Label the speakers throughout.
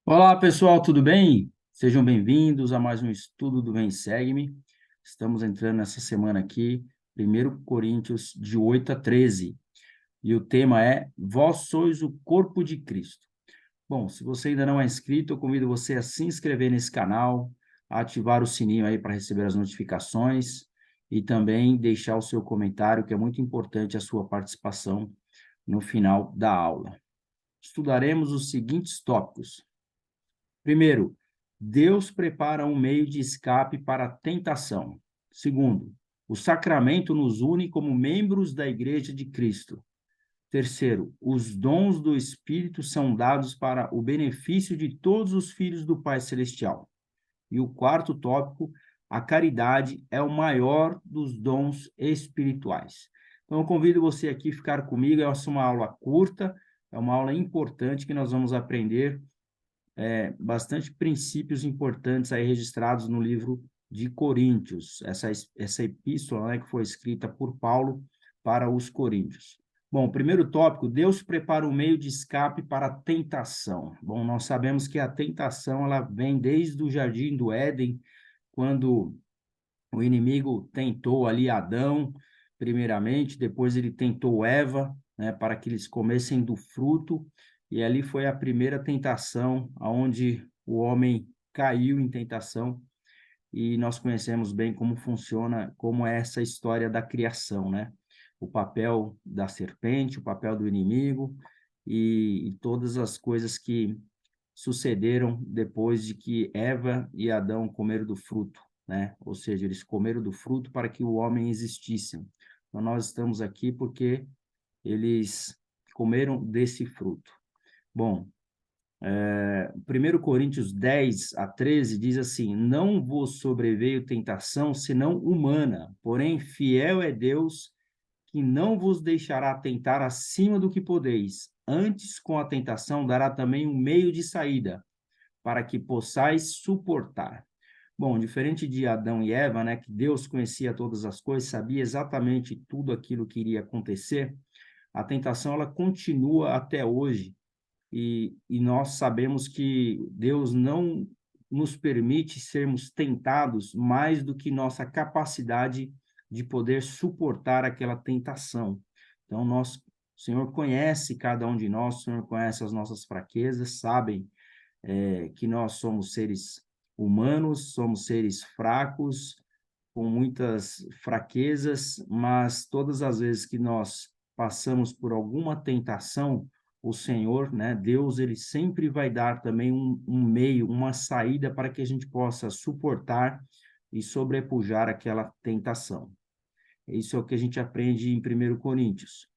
Speaker 1: Olá, pessoal, tudo bem? Sejam bem-vindos a mais um estudo do Vem Segue-me. Estamos entrando nessa semana aqui, 1 Coríntios, de 8 a 13. E o tema é Vós sois o corpo de Cristo. Bom, se você ainda não é inscrito, eu convido você a se inscrever nesse canal, a ativar o sininho aí para receber as notificações e também deixar o seu comentário, que é muito importante a sua participação no final da aula. Estudaremos os seguintes tópicos. Primeiro, Deus prepara um meio de escape para a tentação. Segundo, o sacramento nos une como membros da Igreja de Cristo. Terceiro, os dons do Espírito são dados para o benefício de todos os filhos do Pai Celestial. E o quarto tópico, a caridade é o maior dos dons espirituais. Então, eu convido você aqui a ficar comigo. É uma aula curta, é uma aula importante que nós vamos aprender bastante princípios importantes aí registrados no livro de Coríntios, essa epístola, né, que foi escrita por Paulo para os Coríntios. Bom, primeiro tópico, Deus prepara um meio de escape para a tentação. Bom, nós sabemos que a tentação ela vem desde o jardim do Éden, quando o inimigo tentou ali Adão, primeiramente, depois ele tentou Eva, né, para que eles comessem do fruto, e ali foi a primeira tentação, onde o homem caiu em tentação, e nós conhecemos bem como funciona, como é essa história da criação, né? O papel da serpente, o papel do inimigo, e todas as coisas que sucederam depois de que Eva e Adão comeram do fruto, né? Ou seja, eles comeram do fruto para que o homem existisse. Então, nós estamos aqui porque eles comeram desse fruto. Bom, 1 Coríntios 10 a 13 diz assim: Não vos sobreveio tentação senão humana, porém fiel é Deus que não vos deixará tentar acima do que podeis. Antes, com a tentação, dará também um meio de saída, para que possais suportar. Bom, diferente de Adão e Eva, né, que Deus conhecia todas as coisas, sabia exatamente tudo aquilo que iria acontecer, a tentação ela continua até hoje e nós sabemos que Deus não nos permite sermos tentados mais do que nossa capacidade de poder suportar aquela tentação. Então, o Senhor conhece cada um de nós, o Senhor conhece as nossas fraquezas, que nós somos seres humanos, somos seres fracos, com muitas fraquezas, mas todas as vezes que nós passamos por alguma tentação, o Senhor, né, Deus, ele sempre vai dar também um meio, uma saída para que a gente possa suportar e sobrepujar aquela tentação. Isso é o que a gente aprende em 1 Coríntios.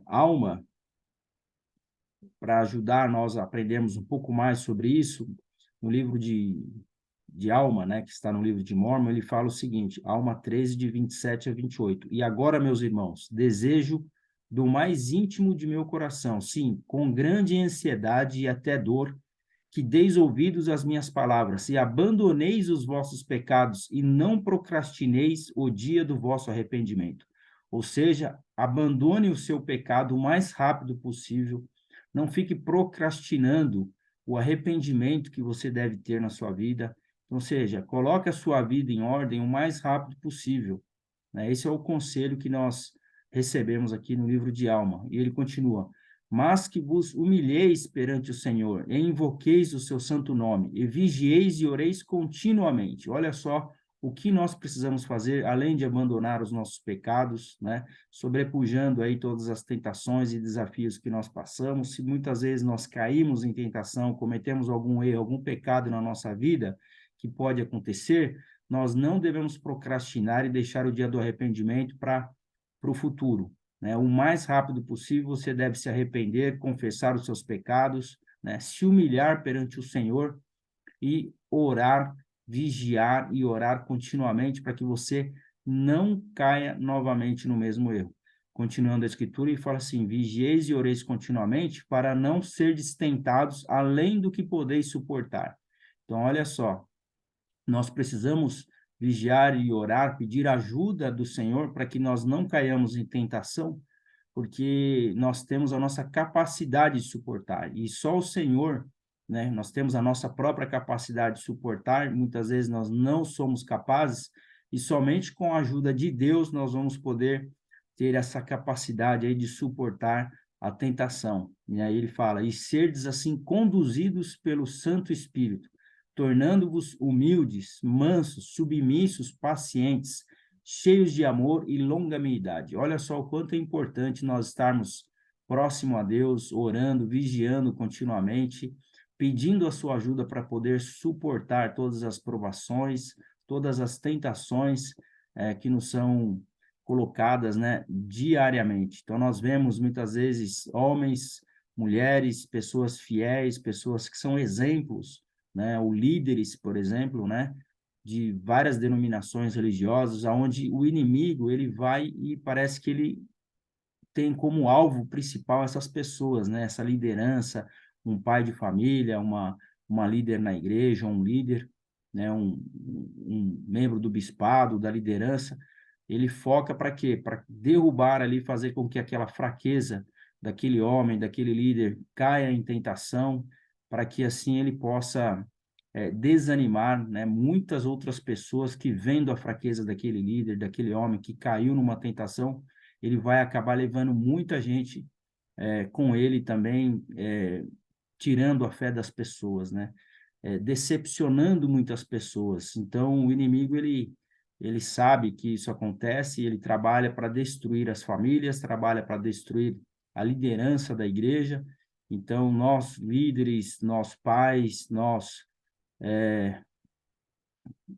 Speaker 1: Alma, para ajudar nós a aprendermos um pouco mais sobre isso, no livro de Alma, né, que está no livro de Mórmon, ele fala o seguinte, Alma 13, de 27 a 28. E agora, meus irmãos, desejo do mais íntimo de meu coração, sim, com grande ansiedade e até dor, que deis ouvidos às minhas palavras, e abandoneis os vossos pecados, e não procrastineis o dia do vosso arrependimento. Ou seja, abandone o seu pecado o mais rápido possível, não fique procrastinando o arrependimento que você deve ter na sua vida. Ou seja, coloque a sua vida em ordem o mais rápido possível, né? Esse é o conselho que nós recebemos aqui no livro de Alma. E ele continua: Mas que vos humilheis perante o Senhor, e invoqueis o seu santo nome, e vigieis e oreis continuamente. Olha só o que nós precisamos fazer, além de abandonar os nossos pecados, né? Sobrepujando aí todas as tentações e desafios que nós passamos. Se muitas vezes nós caímos em tentação, cometemos algum erro, algum pecado na nossa vida, que pode acontecer, nós não devemos procrastinar e deixar o dia do arrependimento para o futuro, né? O mais rápido possível você deve se arrepender, confessar os seus pecados, né? Se humilhar perante o Senhor e orar, vigiar e orar continuamente para que você não caia novamente no mesmo erro. Continuando a escritura, ele fala assim: vigieis e oreis continuamente para não ser tentados além do que podeis suportar. Então, olha só, nós precisamos vigiar e orar, pedir ajuda do Senhor para que nós não caiamos em tentação, porque nós temos a nossa capacidade de suportar, e só o Senhor né? Nós temos a nossa própria capacidade de suportar, muitas vezes nós não somos capazes, e somente com a ajuda de Deus nós vamos poder ter essa capacidade aí de suportar a tentação. E aí ele fala, e serdes assim conduzidos pelo Santo Espírito, tornando-vos humildes, mansos, submissos, pacientes, cheios de amor e longanimidade. Olha só o quanto é importante nós estarmos próximo a Deus, orando, vigiando continuamente, pedindo a sua ajuda para poder suportar todas as provações, todas as tentações que nos são colocadas, né, diariamente. Então, nós vemos muitas vezes homens, mulheres, pessoas fiéis, pessoas que são exemplos, né, ou líderes, por exemplo, né, de várias denominações religiosas, aonde o inimigo ele vai e parece que ele tem como alvo principal essas pessoas, né, essa liderança, um pai de família, uma líder na igreja, um líder, né, um membro do bispado, da liderança, ele foca para quê? Para derrubar ali, fazer com que aquela fraqueza daquele homem, daquele líder, caia em tentação, para que assim ele possa desanimar, né, muitas outras pessoas que vendo a fraqueza daquele líder, daquele homem que caiu numa tentação, ele vai acabar levando muita gente com ele também, tirando a fé das pessoas, né? Decepcionando muitas pessoas. Então, o inimigo, ele sabe que isso acontece, ele trabalha para destruir as famílias, trabalha para destruir a liderança da igreja. Então, nós, líderes, nós pais, nós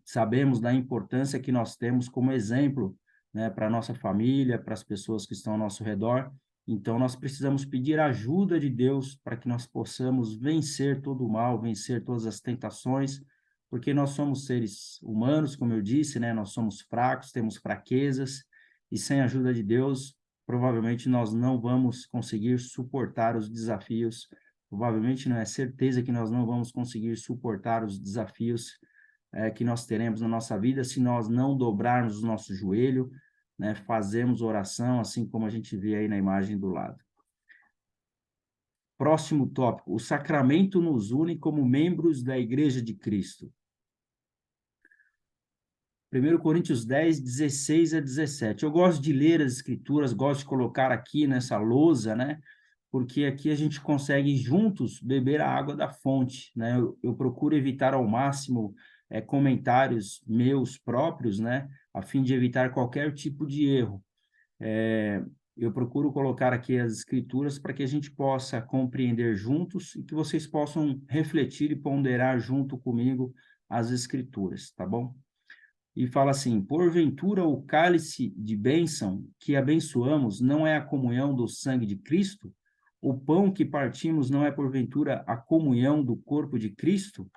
Speaker 1: sabemos da importância que nós temos como exemplo, né, para a nossa família, para as pessoas que estão ao nosso redor. Então, nós precisamos pedir a ajuda de Deus para que nós possamos vencer todo o mal, vencer todas as tentações, porque nós somos seres humanos, como eu disse, né? Nós somos fracos, temos fraquezas, e sem a ajuda de Deus, provavelmente nós não vamos conseguir suportar os desafios, provavelmente não é certeza que nós não vamos conseguir suportar os desafios que nós teremos na nossa vida se nós não dobrarmos o nosso joelho, né, fazemos oração, assim como a gente vê aí na imagem do lado. Próximo tópico, o sacramento nos une como membros da Igreja de Cristo. 1 Coríntios 10, 16 a 17. Eu gosto de ler as escrituras, gosto de colocar aqui nessa lousa, né? Porque aqui a gente consegue juntos beber a água da fonte, né? Eu procuro evitar ao máximo comentários meus próprios, né? A fim de evitar qualquer tipo de erro. Eu procuro colocar aqui as escrituras para que a gente possa compreender juntos e que vocês possam refletir e ponderar junto comigo as escrituras, tá bom? E fala assim: porventura o cálice de bênção que abençoamos não é a comunhão do sangue de Cristo? O pão que partimos não é porventura a comunhão do corpo de Cristo?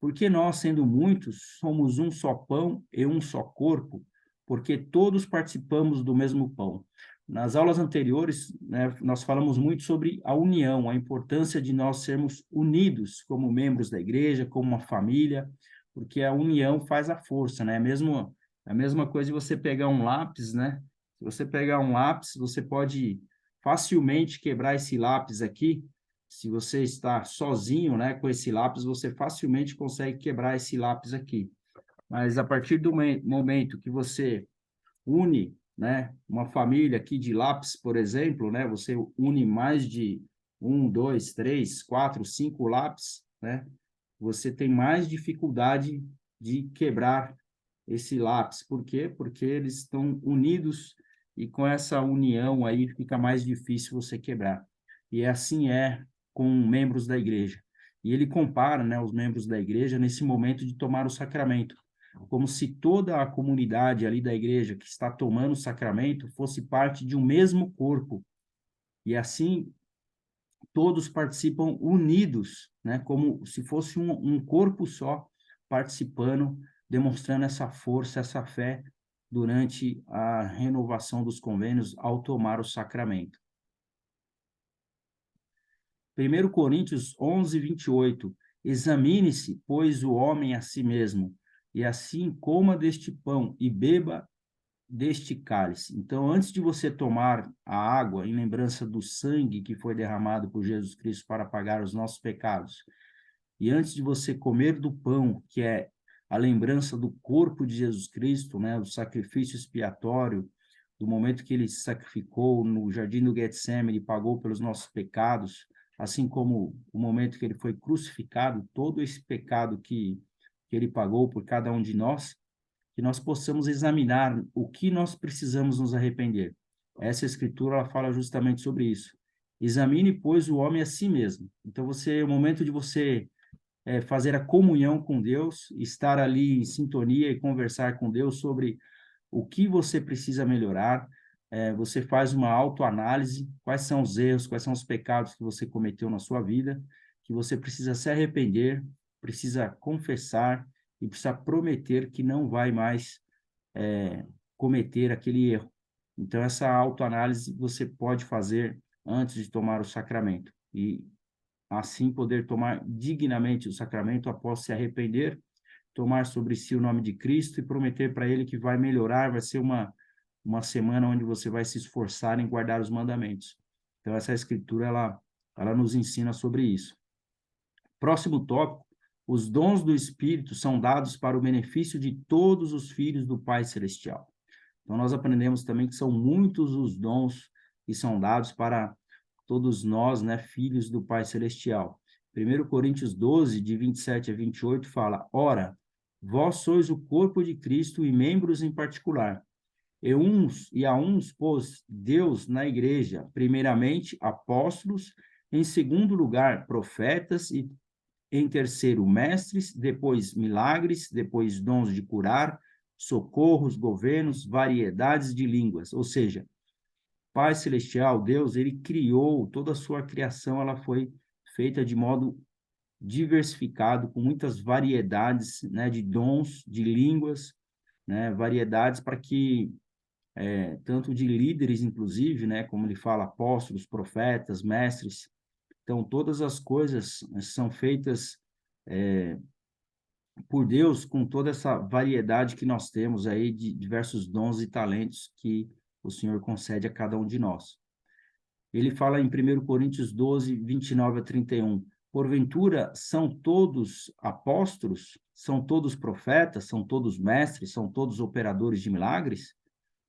Speaker 1: Porque nós, sendo muitos, somos um só pão e um só corpo, porque todos participamos do mesmo pão. Nas aulas anteriores, né, nós falamos muito sobre a união, a importância de nós sermos unidos como membros da igreja, como uma família, porque a união faz a força, né? Mesmo a mesma coisa de você pegar um lápis, né? Se você pegar um lápis, você pode facilmente quebrar esse lápis aqui. Se você está sozinho, né, com esse lápis, você facilmente consegue quebrar esse lápis aqui. Mas a partir do momento que você une, né, uma família aqui de lápis, por exemplo, né, você une mais de um, dois, três, quatro, cinco lápis, né, você tem mais dificuldade de quebrar esse lápis. Por quê? Porque eles estão unidos e com essa união aí fica mais difícil você quebrar. E assim é com membros da igreja. E ele compara, né, os membros da igreja nesse momento de tomar o sacramento, como se toda a comunidade ali da igreja que está tomando o sacramento fosse parte de um mesmo corpo. E assim todos participam unidos, né, como se fosse um corpo só participando, demonstrando essa força, essa fé durante a renovação dos convênios ao tomar o sacramento. 1 Coríntios 11, 28. Examine-se, pois, o homem a si mesmo, e assim coma deste pão e beba deste cálice. Então, antes de você tomar a água, em lembrança do sangue que foi derramado por Jesus Cristo para pagar os nossos pecados, e antes de você comer do pão, que é a lembrança do corpo de Jesus Cristo, né, do sacrifício expiatório, do momento que ele se sacrificou no jardim do Getsemane, pagou pelos nossos pecados, assim como o momento que ele foi crucificado, todo esse pecado que ele pagou por cada um de nós, que nós possamos examinar o que nós precisamos nos arrepender. Essa escritura ela fala justamente sobre isso. Examine, pois, o homem a si mesmo. Então, o momento de você fazer a comunhão com Deus, estar ali em sintonia e conversar com Deus sobre o que você precisa melhorar. Você faz uma autoanálise, quais são os erros, quais são os pecados que você cometeu na sua vida, que você precisa se arrepender, precisa confessar e precisa prometer que não vai mais cometer aquele erro. Então, essa autoanálise você pode fazer antes de tomar o sacramento e assim poder tomar dignamente o sacramento após se arrepender, tomar sobre si o nome de Cristo e prometer para ele que vai melhorar, vai ser uma semana onde você vai se esforçar em guardar os mandamentos. Então, essa escritura, ela nos ensina sobre isso. Próximo tópico, os dons do Espírito são dados para o benefício de todos os filhos do Pai Celestial. Então, nós aprendemos também que são muitos os dons que são dados para todos nós, né, filhos do Pai Celestial. 1 Coríntios 12, de 27 a 28, fala: Ora, vós sois o corpo de Cristo e membros em particular. E a uns pôs Deus na igreja, primeiramente apóstolos, em segundo lugar profetas, e em terceiro mestres, depois milagres, depois dons de curar, socorros, governos, variedades de línguas. Ou seja, Pai Celestial, Deus, ele criou toda a sua criação, ela foi feita de modo diversificado, com muitas variedades, né, de dons, de línguas, né, variedades para que, tanto de líderes, inclusive, né, como ele fala, apóstolos, profetas, mestres, então todas as coisas são feitas por Deus com toda essa variedade que nós temos aí de diversos dons e talentos que o Senhor concede a cada um de nós. Ele fala em 1 Coríntios 12, 29 a 31. Porventura, são todos apóstolos? São todos profetas? São todos mestres? São todos operadores de milagres?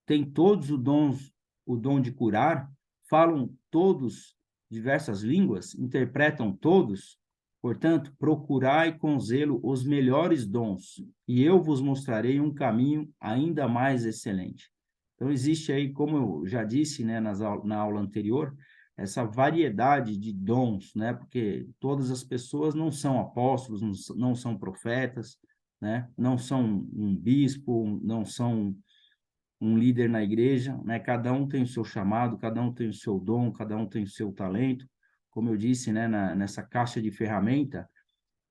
Speaker 1: Têm todos o dom de curar? Falam todos diversas línguas? Interpretam todos? Portanto, procurai com zelo os melhores dons, e eu vos mostrarei um caminho ainda mais excelente. Então, existe aí, como eu já disse, né, na aula anterior, essa variedade de dons, né, porque todas as pessoas não são apóstolos, não são profetas, né, não são um bispo, não são um líder na igreja, né, cada um tem o seu chamado, cada um tem o seu dom, cada um tem o seu talento. Como eu disse, né, nessa caixa de ferramenta,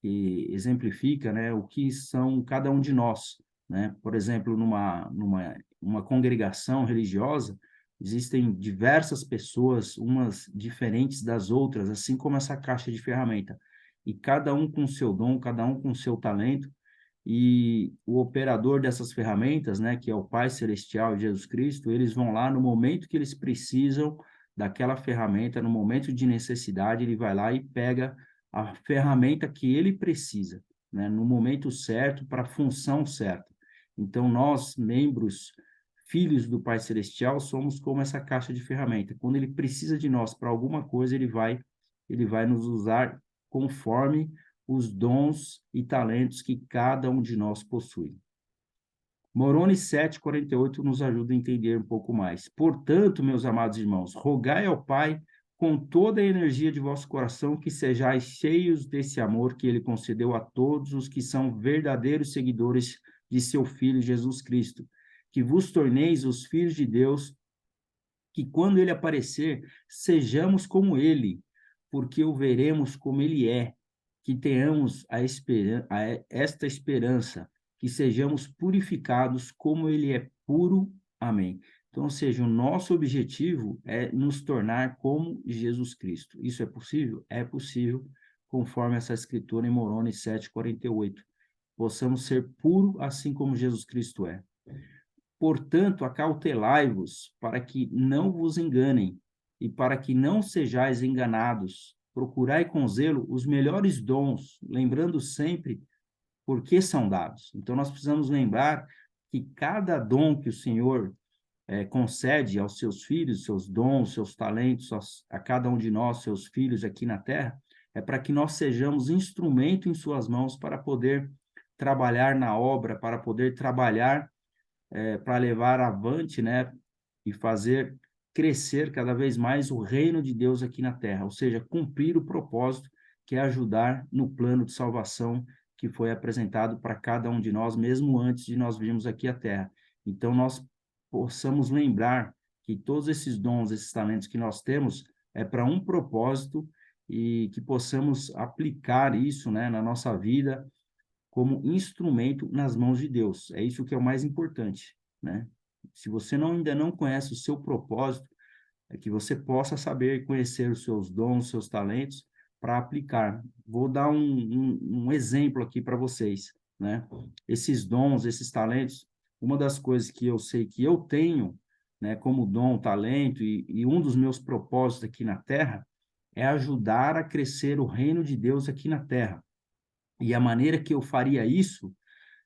Speaker 1: que exemplifica, né, o que são cada um de nós, né? Por exemplo, uma congregação religiosa, existem diversas pessoas, umas diferentes das outras, assim como essa caixa de ferramenta, e cada um com seu dom, cada um com seu talento, e o operador dessas ferramentas, né, que é o Pai Celestial, Jesus Cristo, eles vão lá no momento que eles precisam daquela ferramenta, no momento de necessidade, ele vai lá e pega a ferramenta que ele precisa, né, no momento certo, para a função certa. Então, nós, membros, filhos do Pai Celestial, somos como essa caixa de ferramenta. Quando ele precisa de nós para alguma coisa, ele vai nos usar conforme os dons e talentos que cada um de nós possui. Moroni 7,48 nos ajuda a entender um pouco mais. Portanto, meus amados irmãos, rogai ao Pai com toda a energia de vosso coração que sejais cheios desse amor que ele concedeu a todos os que são verdadeiros seguidores de seu Filho Jesus Cristo, que vos torneis os filhos de Deus, que quando ele aparecer, sejamos como ele, porque o veremos como ele é, que tenhamos esta esperança, que sejamos purificados como ele é puro. Amém. Então, ou seja, o nosso objetivo é nos tornar como Jesus Cristo. Isso é possível? É possível, conforme essa escritura em Moroni 7,48. Possamos ser puro assim como Jesus Cristo é. Portanto, acautelai-vos para que não vos enganem e para que não sejais enganados, procurai com zelo os melhores dons, lembrando sempre por que são dados. Então, nós precisamos lembrar que cada dom que o Senhor concede aos seus filhos, seus dons, seus talentos, a cada um de nós, seus filhos aqui na terra, é para que nós sejamos instrumento em suas mãos para poder trabalhar na obra, para poder trabalhar para levar avante, né, e fazer crescer cada vez mais o reino de Deus aqui na terra, ou seja, cumprir o propósito que é ajudar no plano de salvação que foi apresentado para cada um de nós, mesmo antes de nós virmos aqui à terra. Então, nós possamos lembrar que todos esses dons, esses talentos que nós temos, é para um propósito e que possamos aplicar isso, né, na nossa vida como instrumento nas mãos de Deus. É isso que é o mais importante, né? Se você ainda não conhece o seu propósito, é que você possa saber conhecer os seus dons, os seus talentos para aplicar. Vou dar um exemplo aqui para vocês, né? Esses dons, esses talentos, uma das coisas que eu sei que eu tenho, né, como dom, talento, e um dos meus propósitos aqui na Terra é ajudar a crescer o reino de Deus aqui na Terra. E a maneira que eu faria isso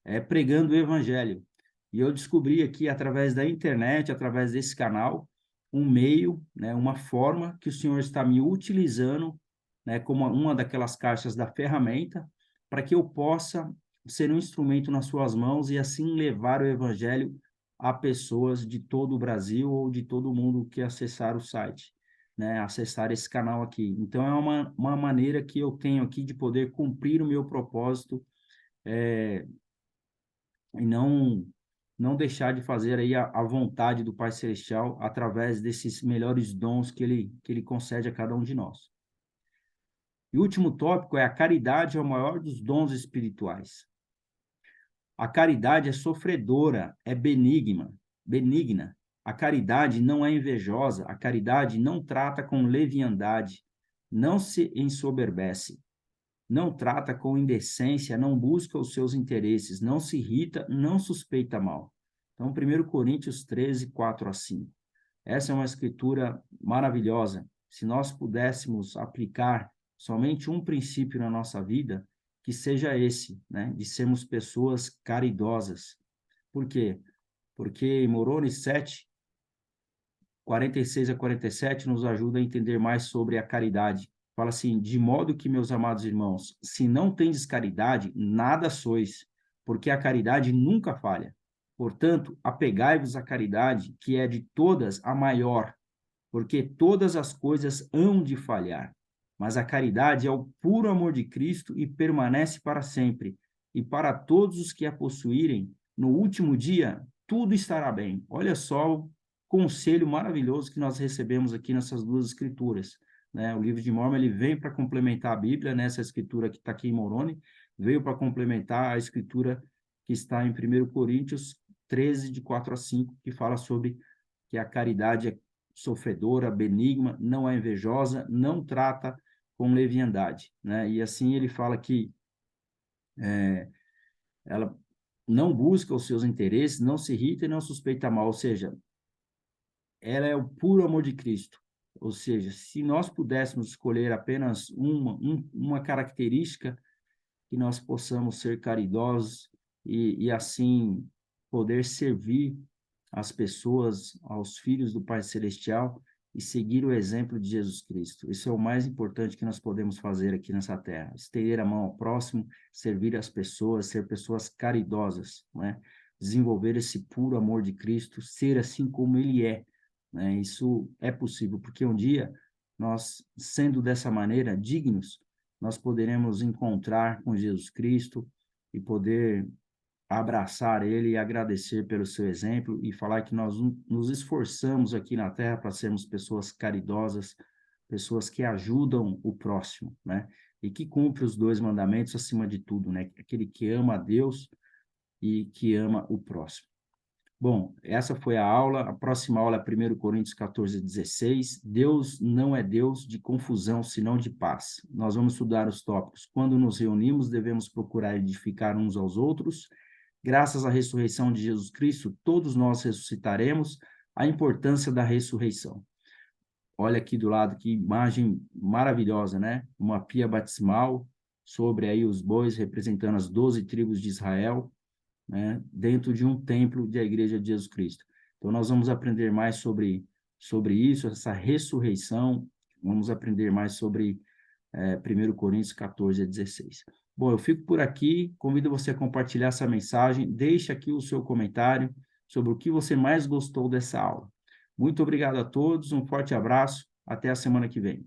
Speaker 1: é pregando o evangelho. E eu descobri aqui, através da internet, através desse canal, um meio, né, uma forma que o Senhor está me utilizando, né, como uma daquelas caixas da ferramenta, para que eu possa ser um instrumento nas suas mãos e assim levar o evangelho a pessoas de todo o Brasil ou de todo o mundo que acessar o site, né, acessar esse canal aqui. Então, é uma maneira que eu tenho aqui de poder cumprir o meu propósito, e não deixar de fazer aí a vontade do Pai Celestial através desses melhores dons que ele concede a cada um de nós. E o último tópico é: a caridade é o maior dos dons espirituais. A caridade é sofredora, é benigna. A caridade não é invejosa, a caridade não trata com leviandade, não se ensoberbece, não trata com indecência, não busca os seus interesses, não se irrita, não suspeita mal. Então, 1 Coríntios 13, 4 a 5. Essa é uma escritura maravilhosa. Se nós pudéssemos aplicar somente um princípio na nossa vida, que seja esse, né? De sermos pessoas caridosas. Por quê? Porque em Moroni 7, 46 a 47, nos ajuda a entender mais sobre a caridade. Fala assim: de modo que, meus amados irmãos, se não tendes caridade, nada sois, porque a caridade nunca falha. Portanto, apegai-vos à caridade, que é de todas a maior, porque todas as coisas hão de falhar. Mas a caridade é o puro amor de Cristo e permanece para sempre. E para todos os que a possuírem, no último dia, tudo estará bem. Olha só o conselho maravilhoso que nós recebemos aqui nessas duas escrituras, né? O livro de Mórmon, ele vem para complementar a Bíblia, nessa escritura que está aqui em Moroni, veio para complementar a escritura que está em 1 Coríntios 13, de 4 a 5, que fala sobre que a caridade é sofredora, benigna, não é invejosa, não trata com leviandade, né? E assim ele fala que ela não busca os seus interesses, não se irrita e não suspeita mal, ou seja, ela é o puro amor de Cristo. Ou seja, se nós pudéssemos escolher apenas uma característica, que nós possamos ser caridosos e assim poder servir as pessoas, aos filhos do Pai Celestial e seguir o exemplo de Jesus Cristo. Isso é o mais importante que nós podemos fazer aqui nessa terra. Estender a mão ao próximo, servir as pessoas, ser pessoas caridosas, né? Desenvolver esse puro amor de Cristo, ser assim como Ele é, né? Isso é possível, porque um dia nós, sendo dessa maneira dignos, nós poderemos encontrar com Jesus Cristo e poder abraçar ele e agradecer pelo seu exemplo e falar que nós nos esforçamos aqui na Terra para sermos pessoas caridosas, pessoas que ajudam o próximo, né? E que cumpre os dois mandamentos acima de tudo, né? Aquele que ama a Deus e que ama o próximo. Bom, essa foi a aula. A próxima aula é 1 Coríntios 14, 16. Deus não é Deus de confusão, senão de paz. Nós vamos estudar os tópicos. Quando nos reunimos, devemos procurar edificar uns aos outros. Graças à ressurreição de Jesus Cristo, todos nós ressuscitaremos. A importância da ressurreição. Olha aqui do lado, que imagem maravilhosa, né? Uma pia batismal sobre aí os bois representando as 12 tribos de Israel, né? Dentro de um templo da Igreja de Jesus Cristo. Então, nós vamos aprender mais sobre isso, essa ressurreição, vamos aprender mais sobre 1 Coríntios 14 a 16. Bom, eu fico por aqui, convido você a compartilhar essa mensagem, deixe aqui o seu comentário sobre o que você mais gostou dessa aula. Muito obrigado a todos, um forte abraço, até a semana que vem.